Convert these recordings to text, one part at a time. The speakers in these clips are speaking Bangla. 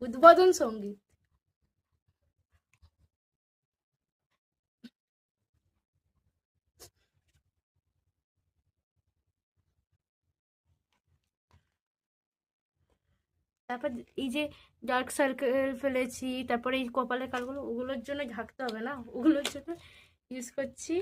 উদ্বোধন সঙ্গীত। তারপর এই যে ডার্ক সার্কেল ফেলেছি, তারপরে এই কপালের কালগুলো, ওগুলোর জন্য ঢাকতে হবে না, ওগুলোর জন্য ইউজ করছি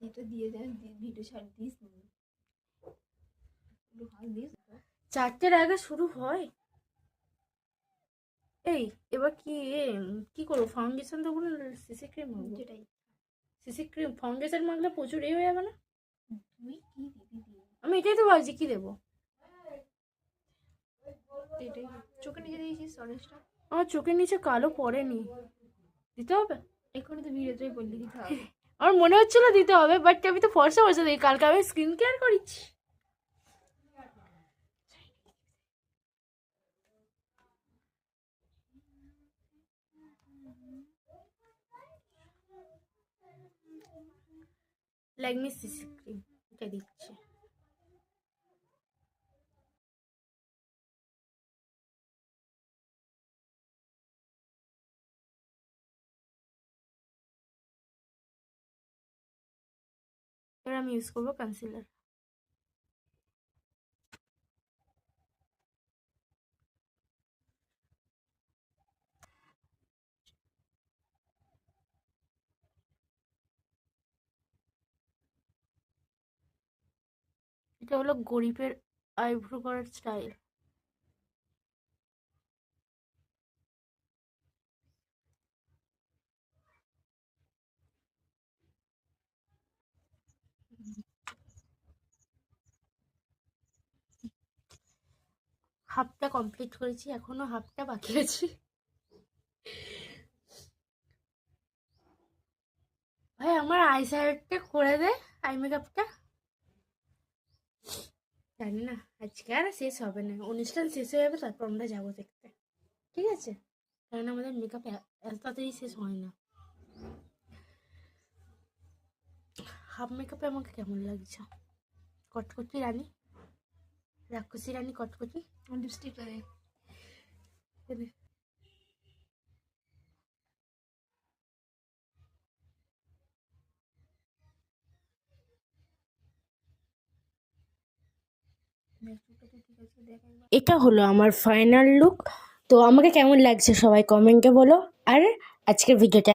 এটা দিয়ে দেন, ভিডিও ছাড় দিস, হাল দিস। 4টের আগে শুরু হয়। এই এবার কি করবো? ফাউন্ডেশন দেবো না সিসি ক্রিম মাখবো? যেটাই সিসি ক্রিম ফাউন্ডেশন মাখলে প্রচুর হয়ে যাবে না? তুই কি দিবি দিয়ে, আমি এটাই তো ভাবছি কি দেবো। এটাই চোখে নিচে দিয়েছিস অরেঞ্জটা। আমার চোখের নিচে কালো পড়েনি, দিতে হবে? এক্ষুনি তো ভিডিওতেই বললি দিতে হবে। আমার মনে হচ্ছিল দিতে হবে, বাট আমি তো ফর্সা বসে দিই, কালকে আমি স্কিন কেয়ার করেছি। ল্যাকমি সিসি ক্রিম এটা দিচ্ছি। এবার আমি ইউজ করবো কনসিলার। এটা হলো গরিবের আইব্রো করার স্টাইল। হাফটা কমপ্লিট করেছি, এখনো হাফটা বাকি আছে। ভাই আমার আই শ্যাডোটা করে দে, আই মেকআপটা। জানি না আজকে আর শেষ হবে না, অনুষ্ঠান শেষ হয়ে যাবে তারপর আমরা যাবো দেখতে, ঠিক আছে? কারণ আমাদের মেকআপ এত তাড়াতাড়ি শেষ হয় না। হাফ মেকআপে আমাকে কেমন লাগছে? কটকটি রানী, রাক্ষসী রানী কটকটি। লিপস্টিক করে এটা হলো আমার ফাইনাল লুক। তো আমাকে কেমন লাগছে সবাই কমেন্টে বলো। আর আজকের ভিডিওটা